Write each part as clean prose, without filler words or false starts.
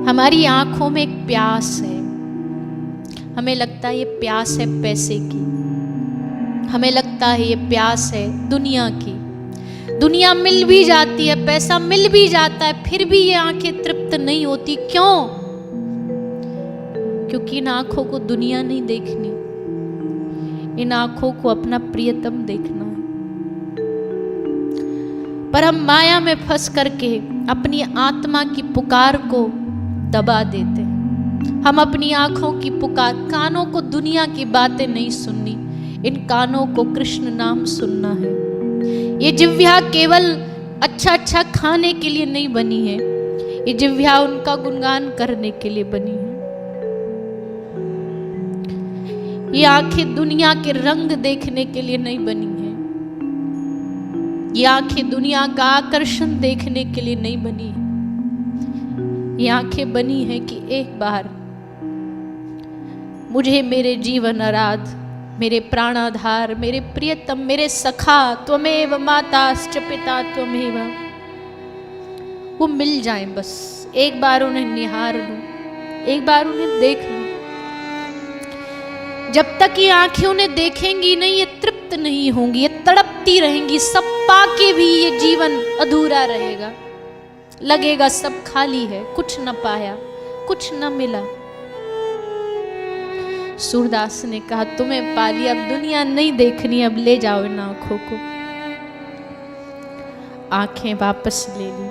हमारी आंखों में एक प्यास है। हमें लगता है ये प्यास है पैसे की, हमें लगता है ये प्यास है दुनिया की। दुनिया मिल भी जाती है, पैसा मिल भी जाता है, फिर भी ये आंखें तृप्त नहीं होती। क्यों? क्योंकि इन आंखों को दुनिया नहीं देखनी, इन आंखों को अपना प्रियतम देखना है। पर हम माया में फंस करके अपनी आत्मा की पुकार को दबा देते हैं। हम अपनी आंखों की पुकार, कानों को दुनिया की बातें नहीं सुननी, इन कानों को कृष्ण नाम सुनना है। ये जिह्वा केवल अच्छा अच्छा खाने के लिए नहीं बनी है, ये जिह्वा उनका गुणगान करने के लिए बनी है। ये आंखें दुनिया के रंग देखने के लिए नहीं बनी है, ये आंखें दुनिया का आकर्षण देखने के लिए नहीं बनी है। ये आंखें बनी है कि एक बार मुझे मेरे जीवन आराध, मेरे प्राणाधार, मेरे प्रियतम, मेरे सखा त्वमेव माताश्च पिता त्वमेव, वो मिल जाए। बस एक बार उन्हें निहार लूं, एक बार उन्हें देख लूं। जब तक ये आंखें उन्हें देखेंगी नहीं, ये तृप्त नहीं होंगी, ये तड़पती रहेंगी। सब पाके भी ये जीवन अधूरा रहेगा, लगेगा सब खाली है, कुछ न पाया, कुछ न मिला। सूरदास ने कहा तुम्हें पा लिया, अब दुनिया नहीं देखनी, अब ले जाओ इन आंखों को। आंखें वापस ले ली।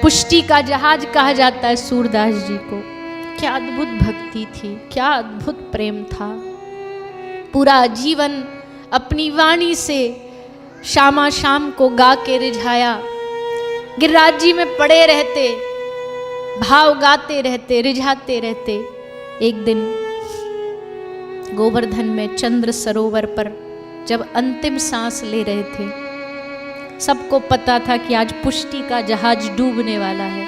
पुष्टि का जहाज कहा जाता है सूरदास जी को। क्या अद्भुत भक्ति थी, क्या अद्भुत प्रेम था। पूरा जीवन अपनी वाणी से शामा शाम को गा के रिझाया। गिरिराज जी में पड़े रहते, भाव गाते रहते, रिझाते रहते। एक दिन गोवर्धन में चंद्र सरोवर पर जब अंतिम सांस ले रहे थे, सबको पता था कि आज पुष्टि का जहाज डूबने वाला है।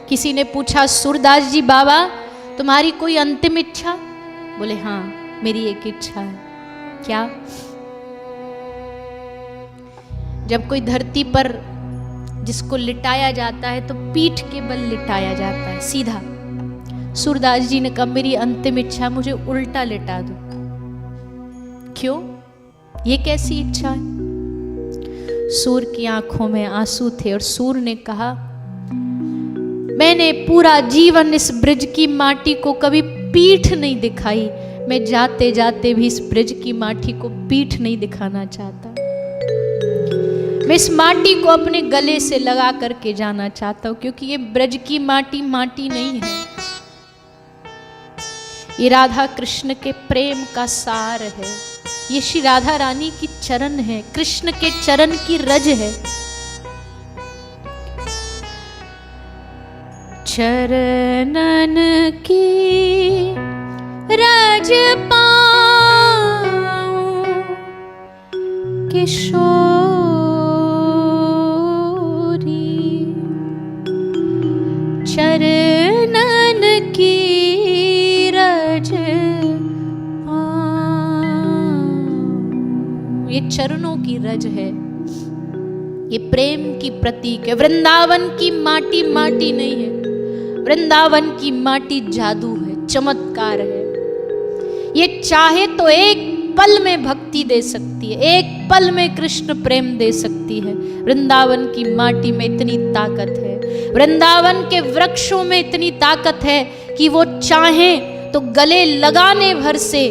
किसी ने पूछा सूरदास जी बाबा तुम्हारी कोई अंतिम इच्छा? बोले हाँ मेरी एक इच्छा है। क्या? जब कोई धरती पर जिसको लिटाया जाता है तो पीठ के बल लिटाया जाता है, सीधा। सूरदास जी ने कहा मेरी अंतिम इच्छा, मुझे उल्टा लिटा दो। क्यों? ये कैसी इच्छा है? सूर की आंखों में आंसू थे और सूर ने कहा मैंने पूरा जीवन इस ब्रिज की माटी को कभी पीठ नहीं दिखाई, मैं जाते जाते भी इस ब्रिज की माटी को पीठ नहीं दिखाना चाहता। मैं इस माटी को अपने गले से लगा करके जाना चाहता हूं, क्योंकि ये ब्रज की माटी माटी नहीं है, ये राधा कृष्ण के प्रेम का सार है। ये श्री राधा रानी की चरण है, कृष्ण के चरण की रज है। चरणन की रज पाऊं किशोरी, चरणन की रज पाऊं। ये चरणों की रज है, ये प्रेम की प्रतीक है। वृंदावन की माटी माटी नहीं है, वृंदावन की माटी जादू है, चमत्कार है। ये चाहे तो एक पल में भक्ति दे सकती है, एक पल में कृष्ण प्रेम दे सकती है। वृंदावन की माटी में इतनी ताकत है, वृंदावन के वृक्षों में इतनी ताकत है कि वो चाहें तो गले लगाने भर से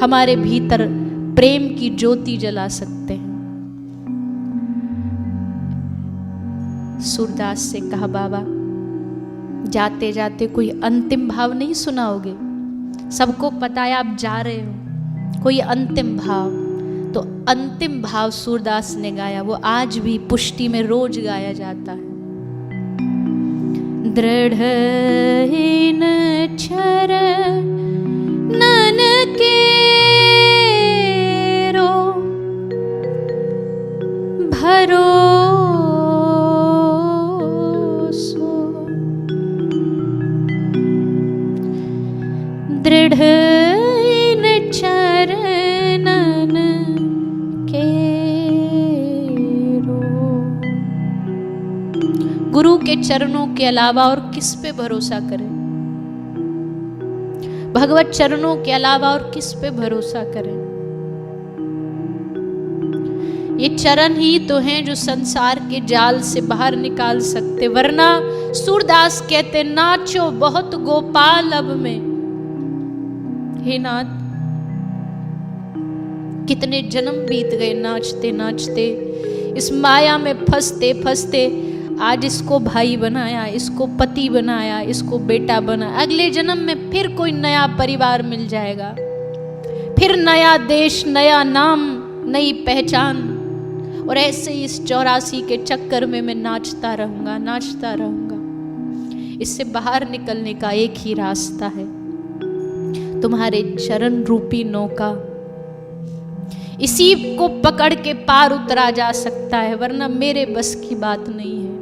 हमारे भीतर प्रेम की ज्योति जला सकते हैं। सूरदास से कहा बाबा जाते जाते कोई अंतिम भाव नहीं सुनाओगे? सबको पता है आप जा रहे हो, कोई अंतिम भाव? तो अंतिम भाव सूरदास ने गाया, वो आज भी पुष्टि में रोज गाया जाता है। दृढ़ चरणन केरो भरोसो, दृढ़ चरणन केरो गुरु के चरणों के अलावा और किस पे भरोसा करें? भगवत चरणों के अलावा और किस पे भरोसा करें? ये चरण ही तो हैं जो संसार के जाल से बाहर निकाल सकते, वरना सूरदास कहते नाचो बहुत गोपाल अब में। हे नाथ, कितने जन्म बीत गए नाचते नाचते, इस माया में फंसते फंसते। आज इसको भाई बनाया, इसको पति बनाया, इसको बेटा बनाया, अगले जन्म में फिर कोई नया परिवार मिल जाएगा, फिर नया देश, नया नाम, नई पहचान। और ऐसे ही इस 84 के चक्कर में मैं नाचता रहूंगा, नाचता रहूंगा। इससे बाहर निकलने का एक ही रास्ता है, तुम्हारे चरण रूपी नौका, इसी को पकड़ के पार उतरा जा सकता है, वरना मेरे बस की बात नहीं है।